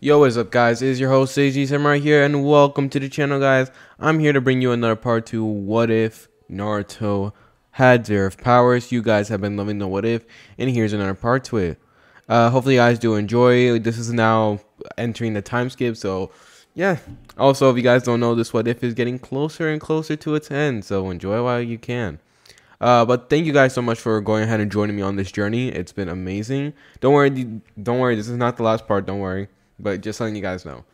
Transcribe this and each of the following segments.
Yo, what's up guys, it is your host Sam right here, and welcome to the channel guys. I'm here to bring you another part to what if Naruto had Zeref powers. You guys have been loving the what if, and here's another part to it. Hopefully you guys do enjoy. This is now entering the time skip, so yeah. Also, if you guys don't know, this what if is getting closer and closer to its end, so enjoy while you can. But thank you guys so much for going ahead and joining me on this journey. It's been amazing. Don't worry, this is not the last part, don't worry. But just letting you guys know.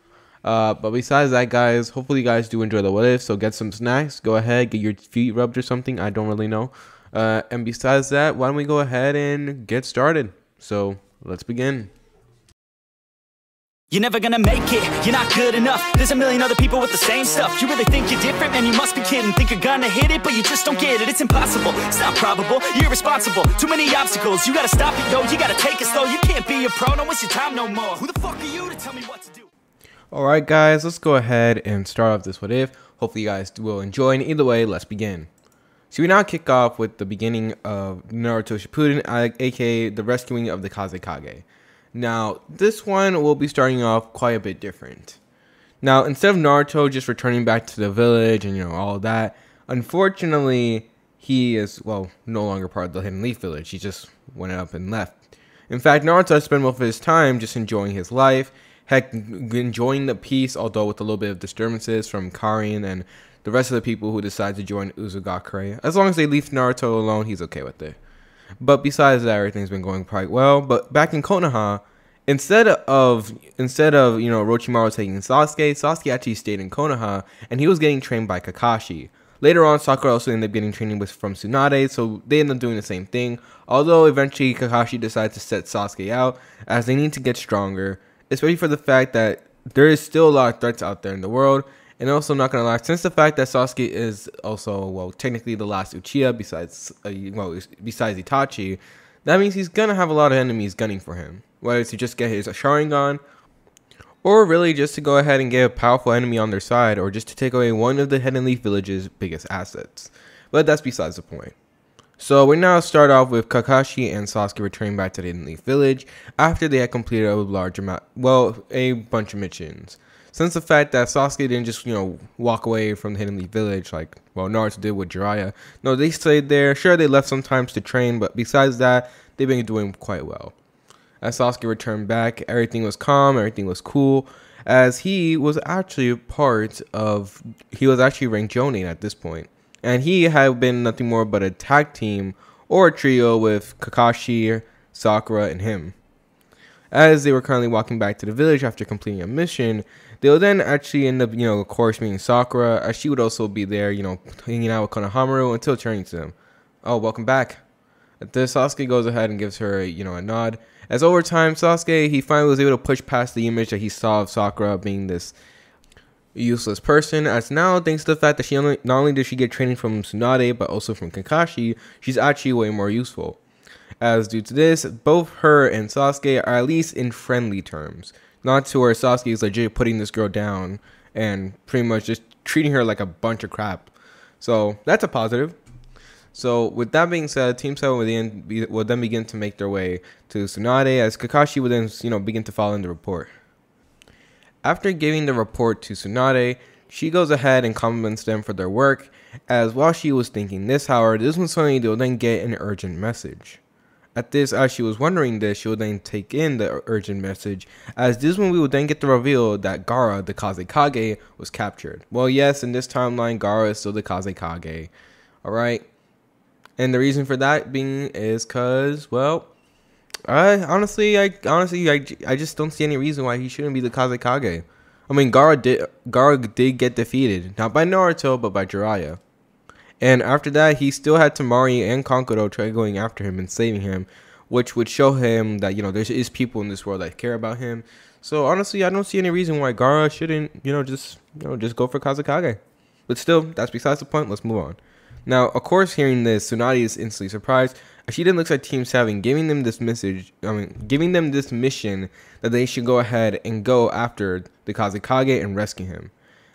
But besides that, guys, hopefully you guys do enjoy the what if. So get some snacks. Go ahead, get your feet rubbed or something. I don't really know. And besides that, why don't we go ahead and get started? So let's begin. You're never gonna make it, you're not good enough. There's a million other people with the same stuff. You really think you're different? Man, you must be kidding. Think you're gonna hit it, but you just don't get it. It's impossible, it's not probable, you're irresponsible. Too many obstacles, you gotta stop it, yo. You gotta take it slow, you can't be a pro. Don't waste your time no more. Who the fuck are you to tell me what to do? Alright guys, let's go ahead and start off this what if. Hopefully you guys will enjoy, and either way, let's begin. So we now kick off with the beginning of Naruto Shippuden, aka the rescuing of the Kazekage. Now, this one will be starting off quite a bit different. Now, instead of Naruto just returning back to the village and, all of that, unfortunately, he is, well, no longer part of the Hidden Leaf Village. He just went up and left. In fact, Naruto spent most of his time just enjoying his life, heck, enjoying the peace, although with a little bit of disturbances from Karin and the rest of the people who decide to join Uzugakure. As long as they leave Naruto alone, he's okay with it. But besides that, everything's been going quite well. But back in Konoha, instead of Orochimaru taking Sasuke actually stayed in Konoha, and he was getting trained by Kakashi. Later on, Sakura also ended up getting training from Tsunade, so they ended up doing the same thing. Although eventually Kakashi decided to set Sasuke out, as they need to get stronger, especially for the fact that there is still a lot of threats out there in the world. And also, not gonna lie, since the fact that Sasuke is also, well, technically the last Uchiha besides Itachi, that means he's gonna have a lot of enemies gunning for him. Whether it's to just get his Sharingan, or really just to go ahead and get a powerful enemy on their side, or just to take away one of the Hidden Leaf Village's biggest assets. But that's besides the point. So we now start off with Kakashi and Sasuke returning back to the Hidden Leaf Village after they had completed a bunch of missions. Since the fact that Sasuke didn't just, walk away from the Hidden Leaf Village like, Naruto did with Jiraiya. No, they stayed there. Sure, they left sometimes to train, but besides that, they've been doing quite well. As Sasuke returned back, everything was calm, everything was cool, as he was actually ranked Jonin at this point. And he had been nothing more but a tag team or a trio with Kakashi, Sakura, and him. As they were currently walking back to the village after completing a mission, they would then actually end up, of course, meeting Sakura, as she would also be there, hanging out with Konohamaru until turning to them. Oh, welcome back. At this, Sasuke goes ahead and gives her, a nod. As over time, Sasuke, he finally was able to push past the image that he saw of Sakura being this useless person, as now, thanks to the fact that not only did she get training from Tsunade, but also from Kakashi, she's actually way more useful. As due to this, both her and Sasuke are at least in friendly terms. Not to where Sasuke is legit putting this girl down and pretty much just treating her like a bunch of crap. So that's a positive. So with that being said, Team 7 will then begin to make their way to Tsunade, as Kakashi will then begin to follow in the report. After giving the report to Tsunade, she goes ahead and compliments them for their work, as while she was thinking this, however, this was suddenly they will then get an urgent message. At this, as she was wondering this, she would then take in the urgent message, as this one we would then get the reveal that Gaara, the Kazekage, was captured. Well, yes, in this timeline, Gaara is still the Kazekage. Alright? And the reason for that being is because, well, I honestly just don't see any reason why he shouldn't be the Kazekage. I mean, Gaara did get defeated, not by Naruto, but by Jiraiya. And after that, he still had Temari and Kankuro try going after him and saving him, which would show him that, there is people in this world that care about him. So honestly, I don't see any reason why Gaara shouldn't, just go for Kazekage. But still, that's besides the point. Let's move on. Now, of course, hearing this, Tsunade is instantly surprised. She then looks at Team 7, giving them this mission that they should go ahead and go after the Kazekage and rescue him.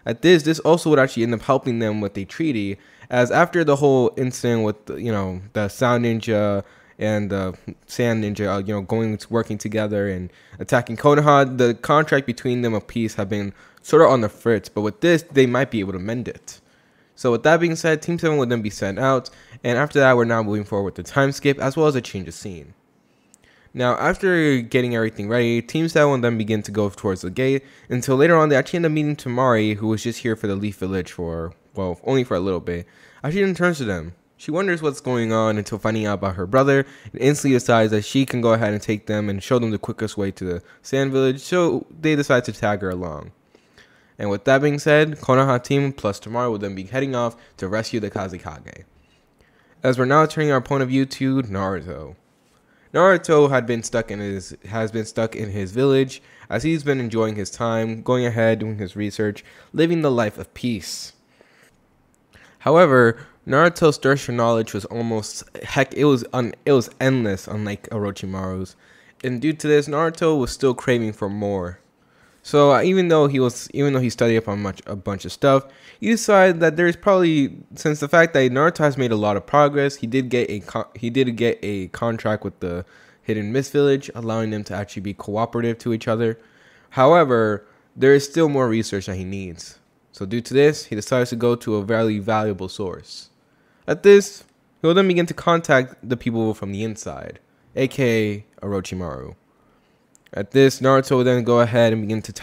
At this also would actually end up helping them with a treaty, as after the whole incident with, the Sound Ninja and Sand Ninja, working together and attacking Konoha. The contract between them of peace have been sort of on the fritz, but with this, they might be able to mend it. So with that being said, Team 7 would then be sent out, and after that, we're now moving forward with the time skip as well as a change of scene. Now, after getting everything ready, Team 7 will then begin to go towards the gate, until later on, they actually end up meeting Tamari, who was just here for the Leaf Village for, well, only for a little bit. Actually, then turns to them. She wonders what's going on until finding out about her brother, and instantly decides that she can go ahead and take them and show them the quickest way to the Sand Village, so they decide to tag her along. And with that being said, Konoha team plus Tamari will then be heading off to rescue the Kazekage. As we're now turning our point of view to Naruto. Naruto has been stuck in his village as he's been enjoying his time, going ahead, doing his research, living the life of peace. However, Naruto's thirst for knowledge was it was endless, unlike Orochimaru's. And due to this, Naruto was still craving for more. So even though he studied up on a bunch of stuff, he decided that there's probably, since the fact that Naruto has made a lot of progress, he did get a contract with the Hidden Mist Village, allowing them to actually be cooperative to each other. However, there is still more research that he needs. So due to this, he decides to go to a very valuable source. At this, he will then begin to contact the people from the inside, aka Orochimaru. At this, Naruto will then go ahead and begin to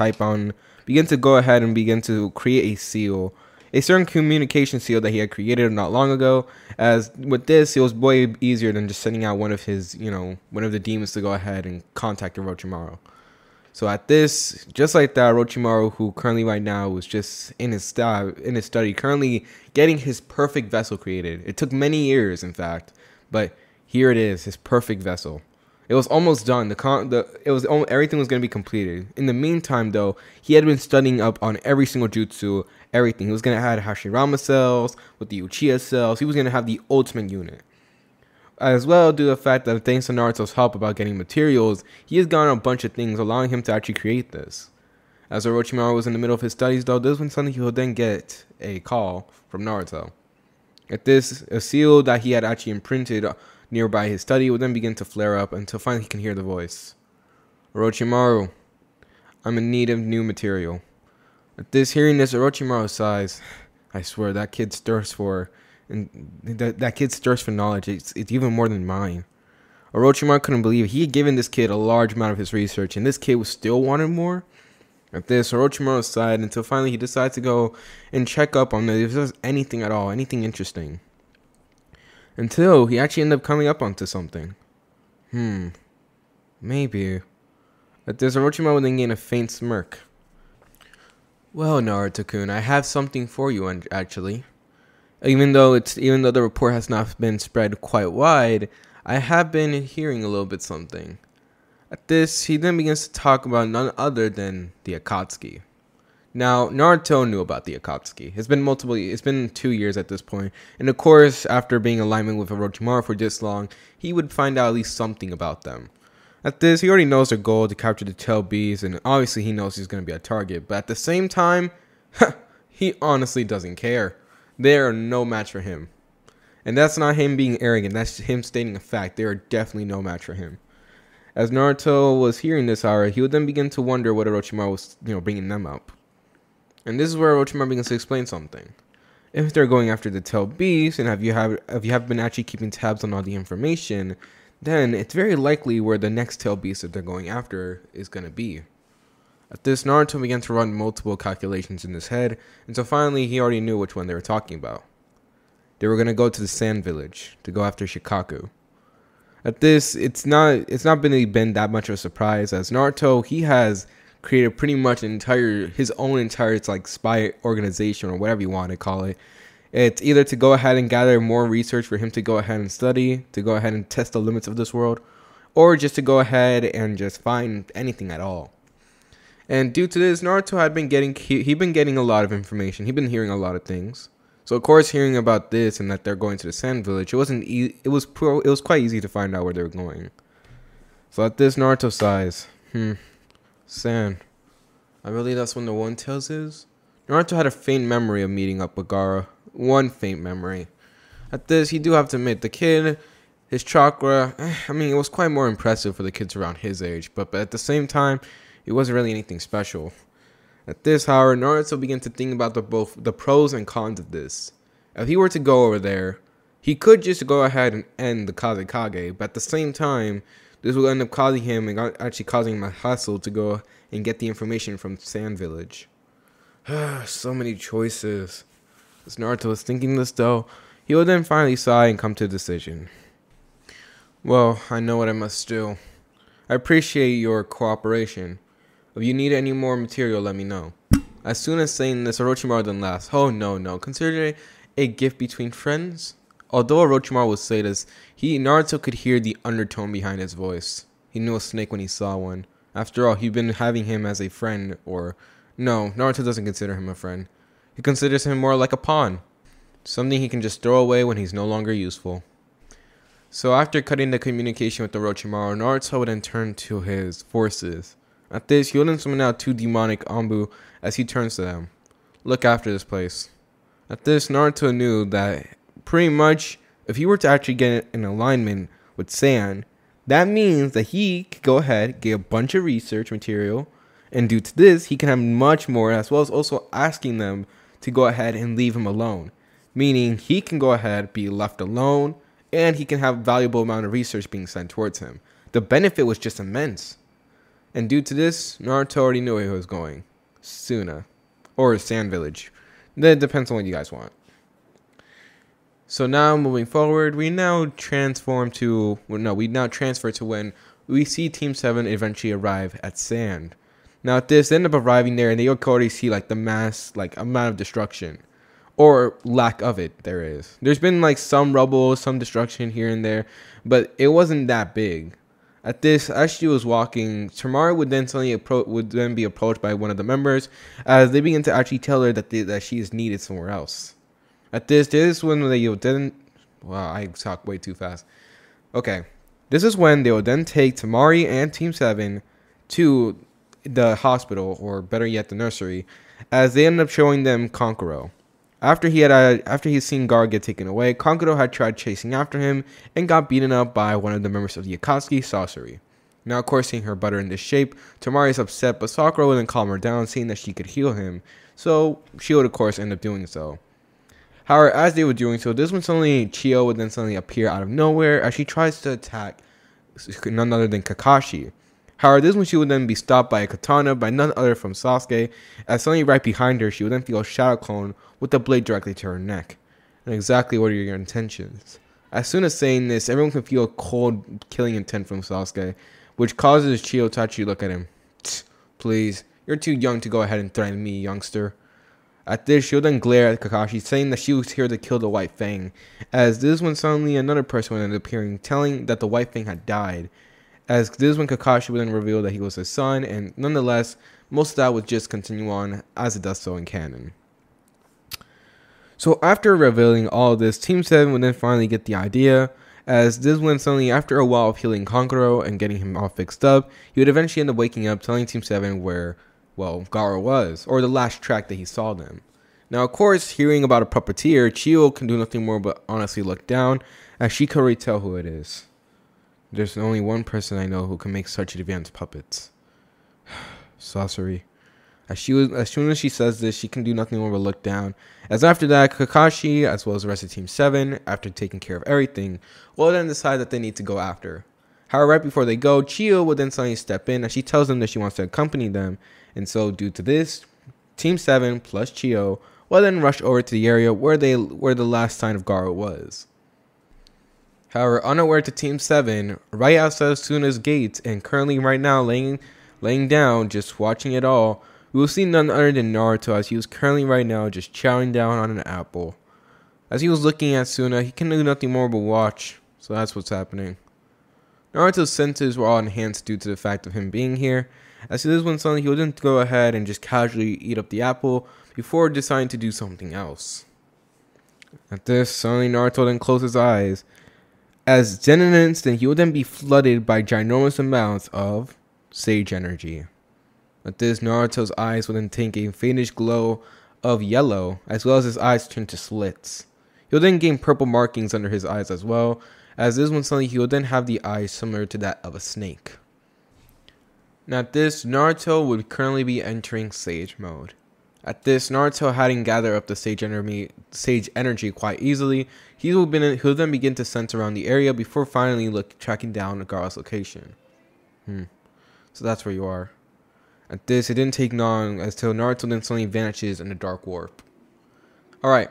create a seal, a certain communication seal that he had created not long ago. As with this, it was way easier than just sending out one of the demons to go ahead and contact Orochimaru. So at this, just like that, Orochimaru, who currently right now was just in his study, currently getting his perfect vessel created. It took many years, in fact, but here it is, his perfect vessel. It was almost done. Everything was going to be completed. In the meantime, though, he had been studying up on every single jutsu, everything. He was going to have Hashirama cells with the Uchiha cells. He was going to have the ultimate unit. As well, due to the fact that thanks to Naruto's help about getting materials, he has gotten a bunch of things, allowing him to actually create this. As Orochimaru was in the middle of his studies, though, this was something he would then get a call from Naruto. At this, a seal that he had actually imprinted nearby his study would then begin to flare up until finally he can hear the voice. Orochimaru, I'm in need of new material. At this, hearing this, Orochimaru sighs. I swear, that kid's thirst for knowledge, it's even more than mine. Orochimaru couldn't believe it. He had given this kid a large amount of his research, and this kid was still wanting more. At this, Orochimaru sighed until finally he decides to go and check up on if there's anything at all, anything interesting. Until he actually ended up coming up onto something. Maybe. At this, Orochimaru would then gain a faint smirk. Well, Naruto-kun, I have something for you, actually. Even though the report has not been spread quite wide, I have been hearing a little bit something. At this, he then begins to talk about none other than the Akatsuki. Now, Naruto knew about the Akatsuki. It's been 2 years at this point, and of course, after being in alignment with Orochimaru for this long, he would find out at least something about them. At this, he already knows their goal to capture the tail beast, and obviously he knows he's going to be a target, but at the same time, he honestly doesn't care. They are no match for him. And that's not him being arrogant, that's him stating a fact. They are definitely no match for him. As Naruto was hearing this, however, he would then begin to wonder what Orochimaru was, bringing them up. And this is where Orochimaru begins to explain something. If they're going after the tail beast, and if you have been actually keeping tabs on all the information, then it's very likely where the next tail beast that they're going after is going to be. At this, Naruto began to run multiple calculations in his head, until finally he already knew which one they were talking about. They were going to go to the Sand Village to go after Shikaku. At this, it's not really been that much of a surprise, as Naruto, he has created pretty much his own entire spy organization, or whatever you want to call it. It's either to go ahead and gather more research for him to go ahead and study, to go ahead and test the limits of this world, or just to go ahead and just find anything at all. And due to this, Naruto had been getting a lot of information. He'd been hearing a lot of things. So of course, hearing about this and that they're going to the Sand Village, it was quite easy to find out where they were going. So at this, Naruto sighs. Sand. I believe that's when the One Tails is. Naruto had a faint memory of meeting up with Gaara. One faint memory. At this, he do have to admit, the kid, His chakra, I mean, it was quite more impressive for the kids around his age, but at the same time, it wasn't really anything special. At this, however, Naruto began to think about both the pros and cons of this. If he were to go over there, he could just go ahead and end the Kazekage, but at the same time, this will end up causing him and actually causing him a hassle to go and get the information from Sand Village. So many choices. As Naruto was thinking this though, he would then finally sigh and come to a decision. Well, I know what I must do. I appreciate your cooperation. If you need any more material, let me know. As soon as saying this, Orochimaru then laughs. Oh no, consider it a gift between friends? Although Orochimaru would say this, Naruto could hear the undertone behind his voice. He knew a snake when he saw one. After all, he'd been having him as a friend, or... No, Naruto doesn't consider him a friend. He considers him more like a pawn. Something he can just throw away when he's no longer useful. So after cutting the communication with Orochimaru, Naruto would then turn to his forces. At this, he would then summon out 2 demonic Anbu as he turns to them. Look after this place. At this, Naruto knew that pretty much if he were to actually get in alignment with Sand, that means that he could go ahead, get a bunch of research material, and due to this, he can have much more, as well as also asking them to go ahead and leave him alone. Meaning, he can go ahead, be left alone, and he can have a valuable amount of research being sent towards him. The benefit was just immense. And due to this, Naruto already knew where he was going. Suna. Or Sand Village. That depends on what you guys want. So now, moving forward, we now transfer to when we see Team 7 eventually arrive at Sand. Now at this, they end up arriving there and they already see like the mass amount of destruction. Or lack of it there is. There's been like some rubble, some destruction here and there, but it wasn't that big. At this, as she was walking, Tamara would then suddenly be approached by one of the members as they begin to actually tell her that she is needed somewhere else. At this is when they didn't. Wow, I talk way too fast. Okay, this is when they will then take Tamari and Team 7 to the hospital, or better yet, the nursery, as they end up showing them Kankuro. After he'd seen Gar get taken away, Kankuro had tried chasing after him and got beaten up by one of the members of the Akatsuki sorcery. Now, of course, seeing her butter in this shape, Tamari is upset, but Sakura would then calm her down, saying that she could heal him, so she would, of course, end up doing so. However, as they were doing so, this one Chio would then suddenly appear out of nowhere as she tries to attack none other than Kakashi. However, this one she would then be stopped by a katana by none other from Sasuke, as suddenly right behind her, she would then feel a shadow clone with the blade directly to her neck. And exactly what are your intentions? As soon as saying this, everyone can feel a cold killing intent from Sasuke, which causes Chio to actually look at him. Please, you're too young to go ahead and threaten me, youngster. At this, she'll then glare at Kakashi, saying that she was here to kill the White Fang, as this one suddenly another person would end up appearing, telling that the White Fang had died. As this one Kakashi would then reveal that he was his son, and nonetheless, most of that would just continue on as it does so in canon. So after revealing all of this, Team 7 would then finally get the idea, as this one suddenly, after a while of healing Kankuro and getting him all fixed up, he would eventually end up waking up, telling Team 7 where, well, Gaara was, or the last track that he saw them. Now, of course, hearing about a puppeteer, Chio can do nothing more but honestly look down, as she could already tell who it is. There's only one person I know who can make such advanced puppets. Sorcery. As soon as she says this, she can do nothing more but look down. As after that, Kakashi, as well as the rest of Team 7, after taking care of everything, will then decide that they need to go after. However, right before they go, Chio will then suddenly step in, as she tells them that she wants to accompany them. And so, due to this, Team 7 plus Chio will then rush over to the area where the last sign of Gaara was. However, unaware to Team 7, right outside of Suna's gate, and currently right now laying down, just watching it all, we will see none other than Naruto, as he was currently right now just chowing down on an apple. As he was looking at Suna, he can do nothing more but watch, so that's what's happening. Naruto's senses were all enhanced due to the fact of him being here, as he was when suddenly he wouldn't go ahead and just casually eat up the apple before deciding to do something else. At this, suddenly Naruto then closed his eyes, as in an instant he would then be flooded by ginormous amounts of sage energy. At this, Naruto's eyes would then take a faintish glow of yellow, as well as his eyes turn to slits. He'll then gain purple markings under his eyes as well, as this one suddenly he would then have the eyes similar to that of a snake. Now at this, Naruto would currently be entering Sage mode. At this, Naruto hadn't gathered up the Sage energy quite easily. He'll then begin to sense around the area before finally tracking down Gaara's location. So that's where you are. At this, it didn't take long until Naruto then suddenly vanishes in a dark warp. Alright,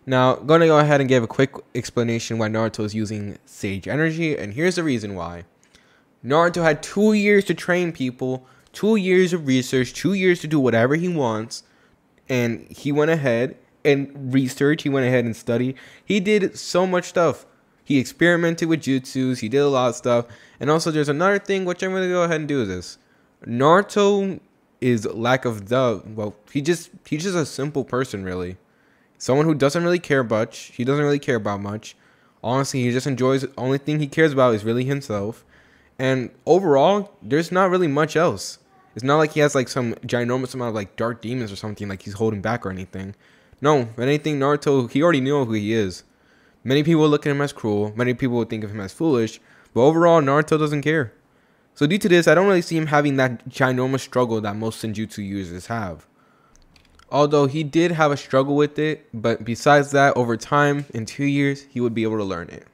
now going to go ahead and give a quick explanation why Naruto is using Sage energy, and here's the reason why. Naruto had 2 years to train people, 2 years of research, 2 years to do whatever he wants, and he went ahead and researched, he went ahead and studied. He did so much stuff. He experimented with jutsus, he did a lot of stuff, and also there's another thing which I'm going to go ahead and do is this. Naruto is he's just a simple person, really. Someone who doesn't really care much. He doesn't really care about much. Honestly, he just enjoys, the only thing he cares about is really himself. And overall, there's not really much else. It's not like he has like some ginormous amount of like dark demons or something like he's holding back or anything. No, if anything, Naruto, he already knew who he is. Many people look at him as cruel. Many people would think of him as foolish. But overall, Naruto doesn't care. So due to this, I don't really see him having that ginormous struggle that most Senjutsu users have. Although he did have a struggle with it, but besides that, over time, in 2 years, he would be able to learn it.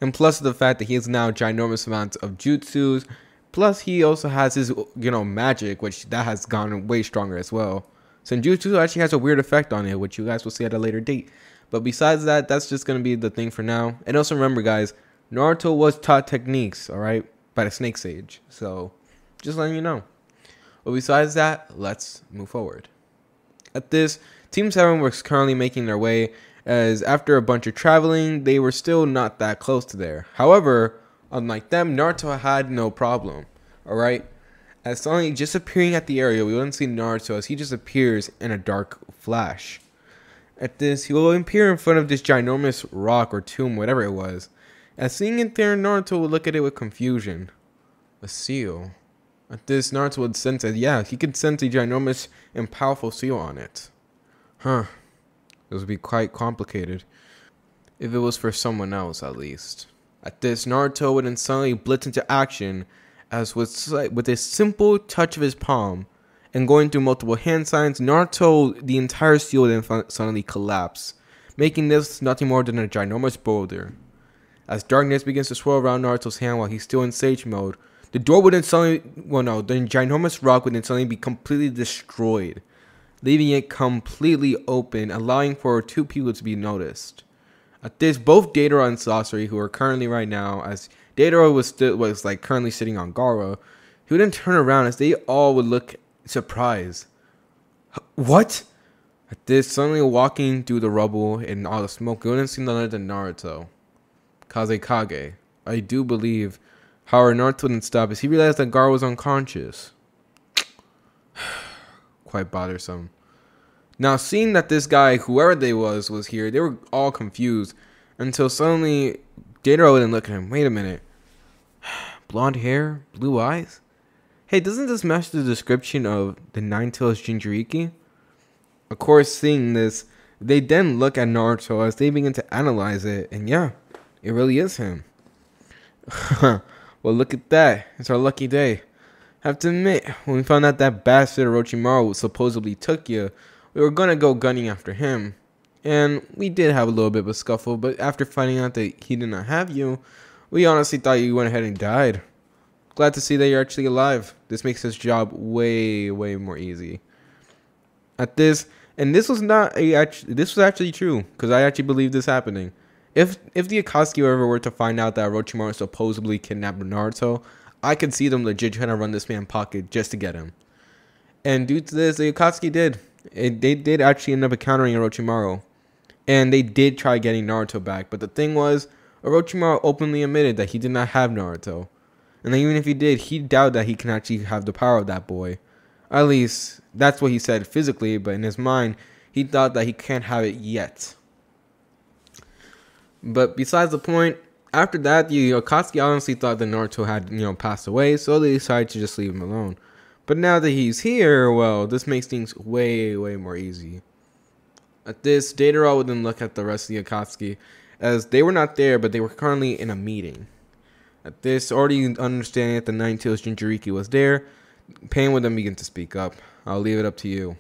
And plus the fact that he has now ginormous amounts of jutsus, plus he also has his, magic, which that has gone way stronger as well. Senjutsu actually has a weird effect on it, which you guys will see at a later date. But besides that, that's just going to be the thing for now. And also remember, guys, Naruto was taught techniques, alright, by the Snake Sage. So, just letting you know. But besides that, let's move forward. At this, Team 7 was currently making their way, as after a bunch of traveling, they were still not that close to there. However, unlike them, Naruto had no problem, alright? As suddenly just appearing at the area, we wouldn't see Naruto as he just appears in a dark flash. At this, he will appear in front of this ginormous rock or tomb, whatever it was. As seeing it there, Naruto would look at it with confusion. A seal. At this, Naruto would sense that, yeah, he could sense a ginormous and powerful seal on it. Huh. This would be quite complicated. If it was for someone else, at least. At this, Naruto would then suddenly blitz into action, as with a simple touch of his palm, and going through multiple hand signs, Naruto, the entire seal would then suddenly collapse, making this nothing more than a ginormous boulder. As darkness begins to swirl around Naruto's hand while he's still in Sage mode, the door would then suddenly, the ginormous rock would then suddenly be completely destroyed, leaving it completely open, allowing for 2 people to be noticed. At this, both Deidara and Sasori, who are currently right now, as Deidara was currently sitting on Gaara, he would then turn around as they all would look surprised. What? At this, suddenly walking through the rubble and all the smoke, we wouldn't see none other than Naruto. Kazekage. I do believe. However, Naruto didn't stop as he realized that Gaara was unconscious. Quite bothersome. Now, seeing that this guy, whoever they was here, they were all confused until suddenly Deidara would then look at him. Wait a minute. Blonde hair? Blue eyes? Hey, doesn't this match the description of the Nine-Tails Jinchuriki? Of course, seeing this, they then look at Naruto as they begin to analyze it, and yeah, it really is him. Well, look at that. It's our lucky day. I have to admit, when we found out that bastard Orochimaru supposedly took you, we were gonna go gunning after him. And we did have a little bit of a scuffle, but after finding out that he did not have you, we honestly thought you went ahead and died. Glad to see that you're actually alive. This makes this job way, way more easy. At this, and this was this was actually true, because I actually believe this happening. If the Akatsuki ever were to find out that Orochimaru supposedly kidnapped Naruto, I could see them legit trying to run this man's pocket just to get him. And due to this, the Akatsuki did. They did actually end up encountering Orochimaru. And they did try getting Naruto back. But the thing was, Orochimaru openly admitted that he did not have Naruto. And even if he did, he doubted that he can actually have the power of that boy. At least, that's what he said physically, but in his mind, he thought that he can't have it yet. But besides the point, after that, the Akatsuki honestly thought that Naruto had, passed away, so they decided to just leave him alone. But now that he's here, well, this makes things way, way more easy. At this, Deidara would then look at the rest of the Akatsuki, as they were not there, but they were currently in a meeting. At this, already understanding that the Nine-Tails Jinchuriki was there, Pain would then begin to speak up. I'll leave it up to you.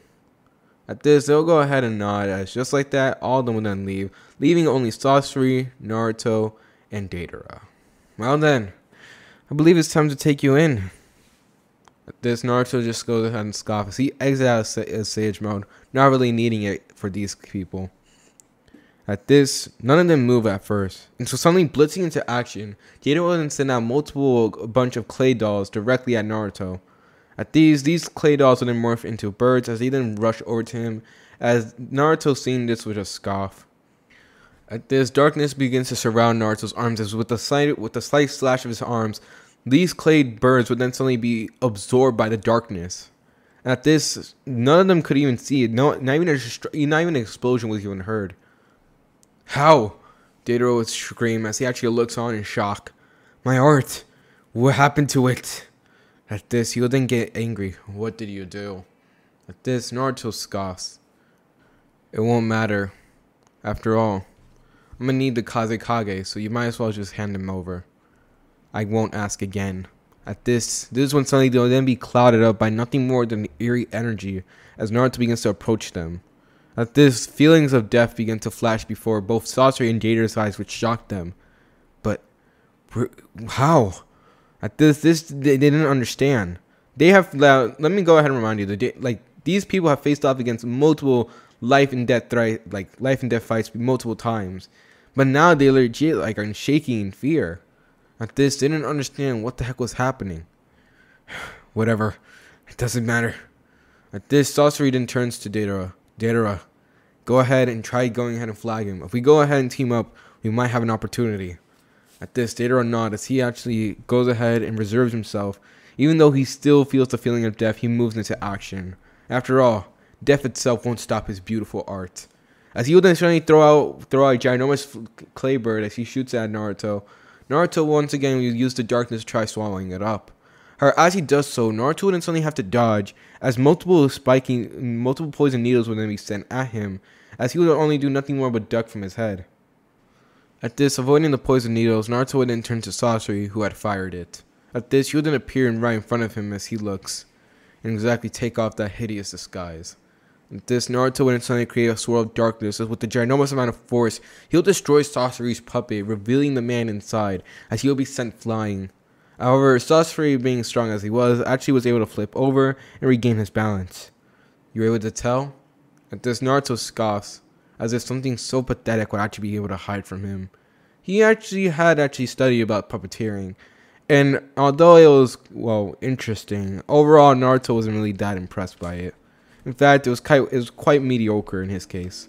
At this, they'll go ahead and nod, as just like that, all of them would then leave, leaving only Sasori, Naruto, and Deidara. Well then, I believe it's time to take you in. At this, Naruto just goes ahead and scoffs as he exits out of Sage mode, not really needing it for these people. At this, none of them move at first, and so suddenly blitzing into action, Deidara will then send out a bunch of clay dolls directly at Naruto. At these clay dolls will then morph into birds as they then rush over to him, as Naruto seeing this would just scoff. At this, darkness begins to surround Naruto's arms as with the slight slash of his arms, these clay birds would then suddenly be absorbed by the darkness. At this, none of them could even see it. Not even an explosion was even heard. How? Deidara would scream as he actually looks on in shock. My art! What happened to it? At this, he will then get angry. What did you do? At this, Naruto scoffs. It won't matter. After all, I'm gonna need the Kazekage, so you might as well just hand him over. I won't ask again. At this is when suddenly they'll then be clouded up by nothing more than eerie energy as Naruto begins to approach them. At this, feelings of death begin to flash before both Sasori and Deidara's eyes, which shocked them. But how? At this they didn't understand. They have let me go ahead and remind you that these people have faced off against multiple life and death fights multiple times, but now they legit are in shaking fear. At this, they didn't understand what the heck was happening. Whatever, it doesn't matter. At this, Sasori then turns to Deidara. Deidara, go ahead and try going ahead and flag him. If we go ahead and team up, we might have an opportunity. At this, Deidara nods as he actually goes ahead and reserves himself. Even though he still feels the feeling of death, he moves into action. After all, death itself won't stop his beautiful art. As he will then suddenly throw out a ginormous clay bird as he shoots at Naruto. Naruto once again will use the darkness to try swallowing it up. However, as he does so, Naruto would then suddenly have to dodge as multiple poison needles would then be sent at him, as he would only do nothing more but duck from his head. At this, avoiding the poison needles, Naruto would then turn to Sasori, who had fired it. At this, he would then appear right in front of him as he looks, and exactly take off that hideous disguise. At this, Naruto would then suddenly create a swirl of darkness, as with the ginormous amount of force, he'll destroy Sasori's puppet, revealing the man inside, as he'll be sent flying. However, Sasori, being strong as he was, actually was able to flip over and regain his balance. You were able to tell? At this, Naruto scoffs, as if something so pathetic would actually be able to hide from him. He had studied about puppeteering, and although it was, interesting, overall Naruto wasn't really that impressed by it. In fact, it was quite mediocre in his case.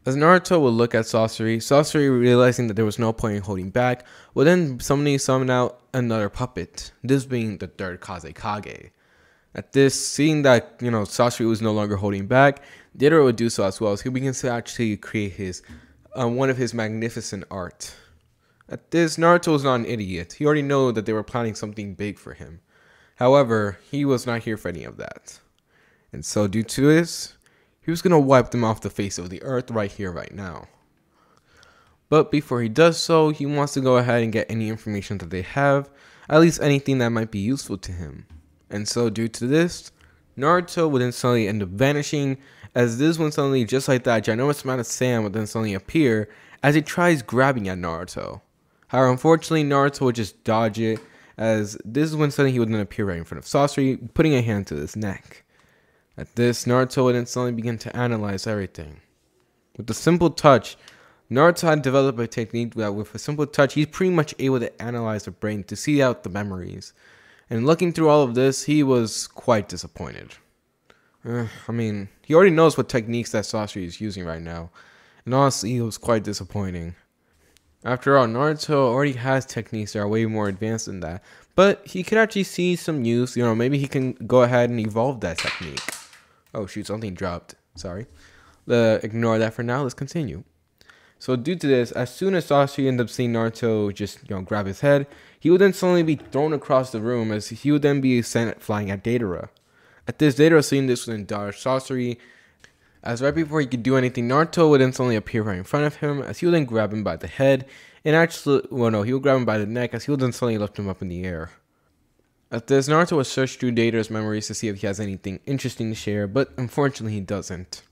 As Naruto would look at Sasori realizing that there was no point in holding back, would then suddenly summon out another puppet, this being the third Kazekage. At this, seeing that, Sasori was no longer holding back, Deidara would do so as well, as he begins to actually create his, one of his magnificent art. At this, Naruto was not an idiot. He already knew that they were planning something big for him. However, he was not here for any of that. And so due to this, he was going to wipe them off the face of the earth right here, right now. But before he does so, he wants to go ahead and get any information that they have, at least anything that might be useful to him. And so due to this, Naruto would then suddenly end up vanishing, as this one suddenly, just like that, ginormous amount of sand would then suddenly appear as it tries grabbing at Naruto. However, unfortunately, Naruto would just dodge it, as this is when suddenly he would then appear right in front of Sasori, putting a hand to his neck. At this, Naruto would then suddenly begin to analyze everything. With a simple touch, Naruto had developed a technique that with a simple touch, he's pretty much able to analyze the brain to see out the memories. And looking through all of this, he was quite disappointed. He already knows what techniques that Sasori is using right now. And honestly, it was quite disappointing. After all, Naruto already has techniques that are way more advanced than that. But he could actually see some use. Maybe he can go ahead and evolve that technique. Oh shoot, something dropped. Sorry. Ignore that for now. Let's continue. So due to this, as soon as Sasori ended up seeing Naruto just grab his head, he would then suddenly be thrown across the room, as he would then be sent flying at Deidara. At this, Deidara seeing this would then dodge Sasori, As right before he could do anything, Naruto would instantly appear right in front of him, as he would then grab him by the head, and actually, well no, he would grab him by the neck, as he would then suddenly lift him up in the air. At this, Naruto would search through Datara's memories to see if he has anything interesting to share, but unfortunately he doesn't.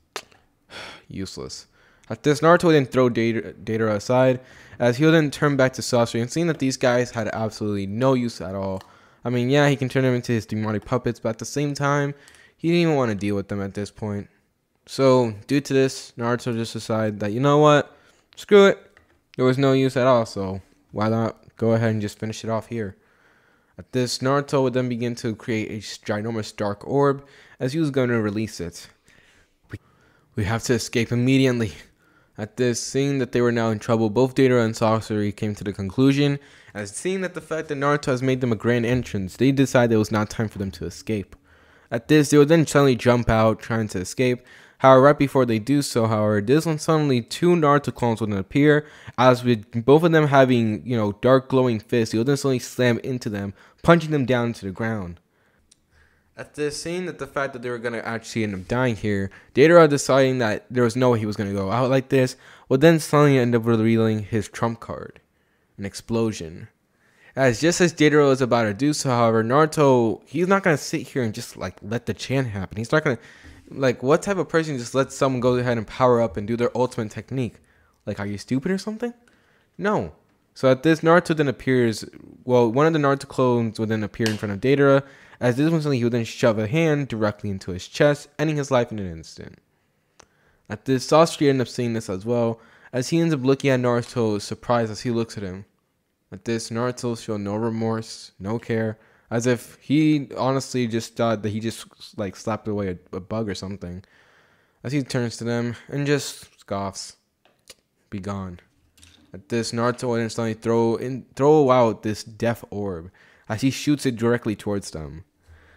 Useless. At this, Naruto would then throw Datara aside, as he would then turn back to Sasuke, and seeing that these guys had absolutely no use at all. I mean, yeah, he can turn them into his demonic puppets, but at the same time, he didn't even want to deal with them at this point. So, due to this, Naruto just decided that, you know what, screw it, there was no use at all, so why not go ahead and just finish it off here. At this, Naruto would then begin to create a ginormous dark orb, as he was going to release it. We have to escape immediately. At this, seeing that they were now in trouble, both Deidara and Sasori came to the conclusion, as seeing that the fact that Naruto has made them a grand entrance, they decided it was not time for them to escape. At this, they would then suddenly jump out, trying to escape. However, right before they do so, however, this one suddenly two Naruto clones would appear, as with both of them having, dark glowing fists, he would then suddenly slam into them, punching them down to the ground. At this, seeing that the fact that they were going to actually end up dying here, Deidara deciding that there was no way he was going to go out like this, would then suddenly end up revealing his trump card, an explosion. As just as Deidara was about to do so, however, Naruto, he's not going to sit here and just let the chant happen. He's not going to, what type of person just lets someone go ahead and power up and do their ultimate technique? Are you stupid or something? No. So at this, Naruto then appears, one of the Naruto clones would then appear in front of Deidara, as this one suddenly he would then shove a hand directly into his chest, ending his life in an instant. At this, Sasuke ends up seeing this as well, as he ends up looking at Naruto, surprised as he looks at him. At this, Naruto showed no remorse, no care, as if he honestly just thought that he just slapped away a bug or something. As he turns to them and just scoffs, "Be gone." At this, Naruto would instantly throw out this death orb, as he shoots it directly towards them.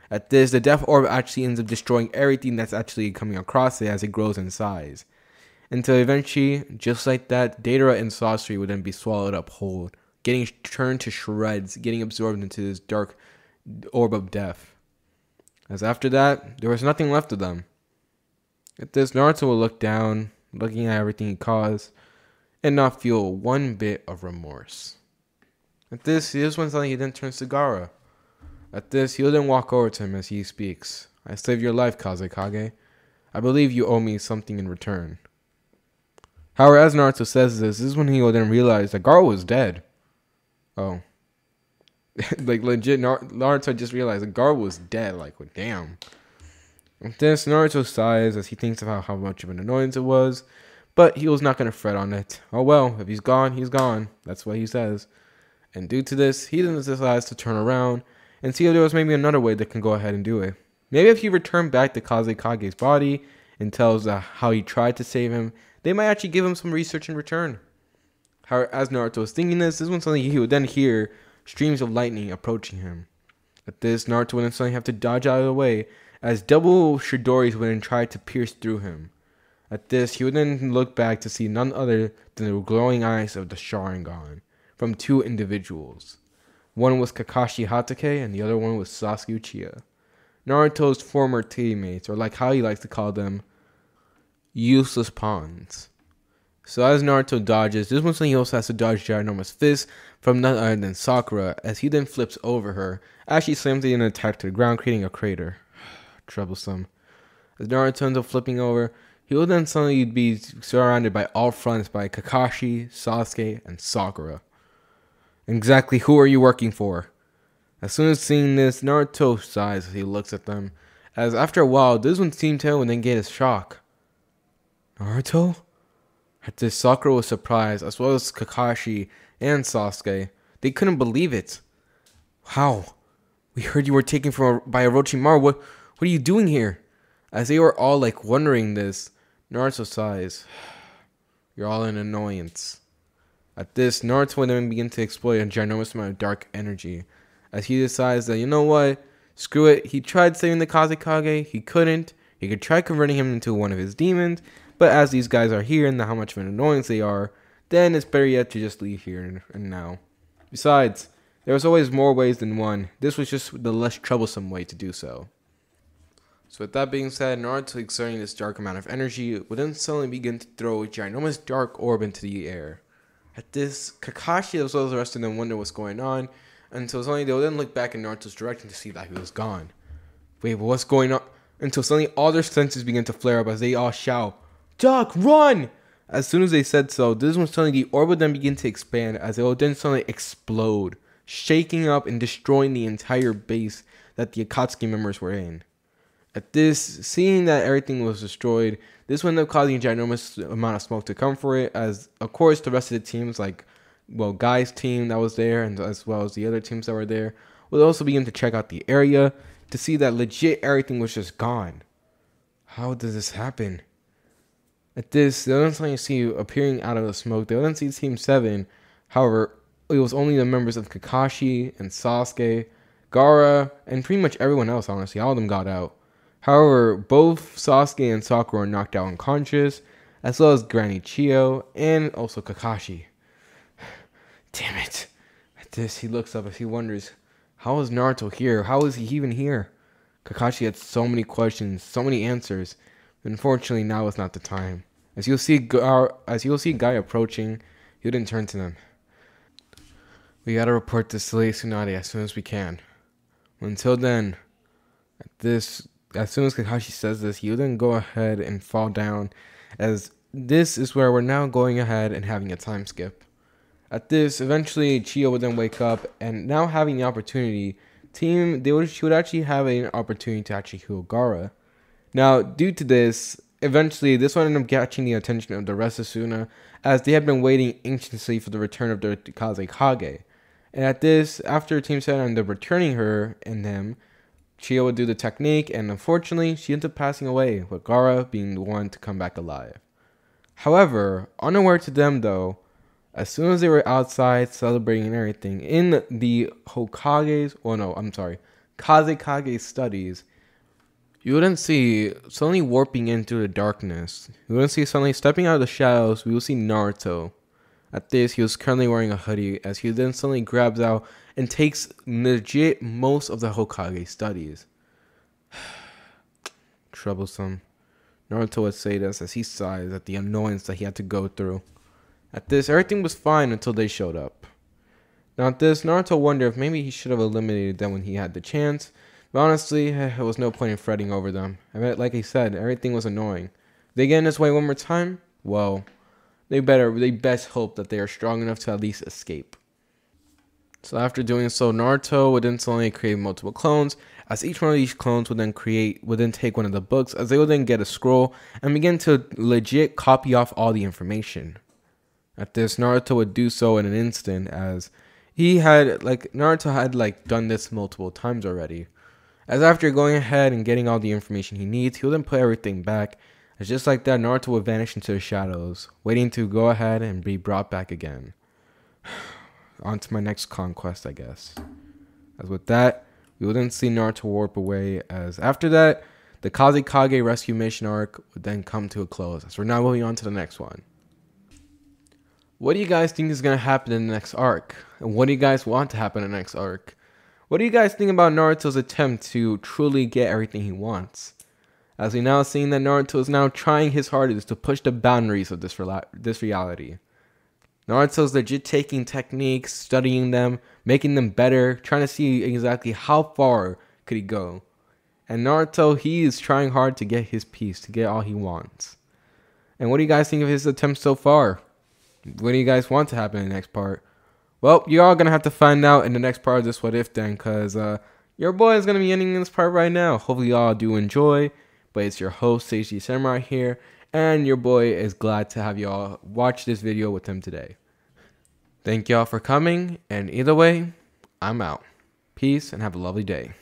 At this, the death orb actually ends up destroying everything that's actually coming across it as it grows in size. Until eventually, just like that, Deidara and Sasori would then be swallowed up whole, getting turned to shreds, getting absorbed into this dark orb of death. As after that, there was nothing left of them. At this, Naruto will look down, looking at everything he caused, and not feel one bit of remorse. At this, he is when suddenly he then turns to Gaara. At this, he'll then walk over to him as he speaks. "I saved your life, Kazekage. I believe you owe me something in return." However, as Naruto says this is when he will then realize that Gaara was dead. Oh. Legit, Naruto just realized that Gaara was dead. Damn. At this, Naruto sighs as he thinks about how much of an annoyance it was, but he was not going to fret on it. Oh well, if he's gone, he's gone. That's what he says. And due to this, he then decides to turn around and see if there was maybe another way that can go ahead and do it. Maybe if he returned back to Kazekage's body and tells how he tried to save him, they might actually give him some research in return. However, as Naruto was thinking this when suddenly he would then hear streams of lightning approaching him. At this, Naruto would then suddenly have to dodge out of the way, as double Shidoris would then try to pierce through him. At this, he would then look back to see none other than the glowing eyes of the Sharingan from two individuals. One was Kakashi Hatake and the other one was Sasuke Uchiha, Naruto's former teammates, or how he likes to call them, useless pawns. So as Naruto dodges, this one he also has to dodge ginormous fists from none other than Sakura, as he then flips over her, as she slams it in an attack to the ground, creating a crater. Troublesome. As Naruto ends up flipping over, he will then suddenly be surrounded by all fronts by Kakashi, Sasuke, and Sakura. Exactly who are you working for? As soon as seeing this, Naruto sighs as he looks at them, as after a while, this one seemed to and then get a shock. Naruto? At this, Sakura was surprised, as well as Kakashi and Sasuke. They couldn't believe it. How? We heard you were taken by Orochimaru. What are you doing here? As they were all wondering this, Naruto sighs. You're all an annoyance. At this, Naruto would then begin to exploit a ginormous amount of dark energy, as he decides that, you know what, screw it. He tried saving the Kazekage, he couldn't. He could try converting him into one of his demons, but as these guys are here and how much of an annoyance they are, then it's better yet to just leave here and now. Besides, there was always more ways than one. This was just the less troublesome way to do so. So with that being said, Naruto exerting this dark amount of energy would then suddenly begin to throw a ginormous dark orb into the air. At this, Kakashi as well as the rest of them wonder what's going on, until suddenly they would then look back in Naruto's direction to see that he was gone. Wait, but what's going on? Until suddenly all their senses begin to flare up as they all shout, "Doc, run!" As soon as they said so, this is when suddenly the orb would then begin to expand as it would then suddenly explode, shaking up and destroying the entire base that the Akatsuki members were in. At this, seeing that everything was destroyed, this would end up causing a ginormous amount of smoke to come for it, as of course the rest of the teams, like, well, Guy's team that was there, and as well as the other teams that were there, would also begin to check out the area to see that legit everything was just gone. How does this happen? At this, they don't suddenly see appearing out of the smoke. They don't see Team 7. However, it was only the members of Kakashi and Sasuke, Gaara, and pretty much everyone else, honestly. All of them got out. However, both Sasuke and Sakura were knocked out unconscious, as well as Granny Chiyo, and also Kakashi. Damn it. At this, he looks up as he wonders, how is Naruto here? How is he even here? Kakashi had so many questions, so many answers. Unfortunately, now is not the time. As you'll see Guy approaching, he would then turn to them. We gotta report this to Lady Tsunade as soon as we can. Until then, as soon as Kakashi says this, he would then go ahead and fall down, as this is where we're now going ahead and having a time skip. At this, eventually Chiyo would then wake up, and now having the opportunity, she would actually have an opportunity to actually heal Gaara. Now, due to this, eventually this would end up catching the attention of the rest of Suna, as they had been waiting anxiously for the return of their Kazekage. And at this, after Team 7 ended up returning her and them, Chiyo would do the technique, and unfortunately, she ended up passing away, with Gaara being the one to come back alive. However, unaware to them though, as soon as they were outside celebrating and everything, in the Kazekage studies, you wouldn't see suddenly warping into the darkness. You wouldn't see suddenly stepping out of the shadows. We will see Naruto. At this, he was currently wearing a hoodie, as he then suddenly grabs out and takes legit most of the Hokage studies. Troublesome. Naruto would say this as he sighs at the annoyance that he had to go through. At this, everything was fine until they showed up. Now at this, Naruto wondered if maybe he should have eliminated them when he had the chance. But honestly, there was no point in fretting over them. I mean, like I said, everything was annoying. If they get in his way one more time, well, they best hope that they are strong enough to at least escape. So after doing so, Naruto would then suddenly create multiple clones, as each one of these clones would then take one of the books, as they would then get a scroll and begin to legit copy off all the information. At this, Naruto would do so in an instant, as Naruto had done this multiple times already. As after going ahead and getting all the information he needs, he would then put everything back. As just like that, Naruto would vanish into the shadows, waiting to go ahead and be brought back again. On to my next conquest, I guess. As with that, we would then see Naruto warp away, as after that, the Kazekage rescue mission arc would then come to a close. So we're now moving on to the next one. What do you guys think is going to happen in the next arc? And what do you guys want to happen in the next arc? What do you guys think about Naruto's attempt to truly get everything he wants? As we now seeing that Naruto is now trying his hardest to push the boundaries of this reality. Naruto's legit taking techniques, studying them, making them better, trying to see exactly how far could he go. And Naruto, he is trying hard to get his piece, to get all he wants. And what do you guys think of his attempts so far? What do you guys want to happen in the next part? Well, you're all going to have to find out in the next part of this What If then, because your boy is going to be ending this part right now. Hopefully y'all do enjoy, but it's your host, Sage Samurai here, and your boy is glad to have y'all watch this video with him today. Thank y'all for coming, and either way, I'm out. Peace, and have a lovely day.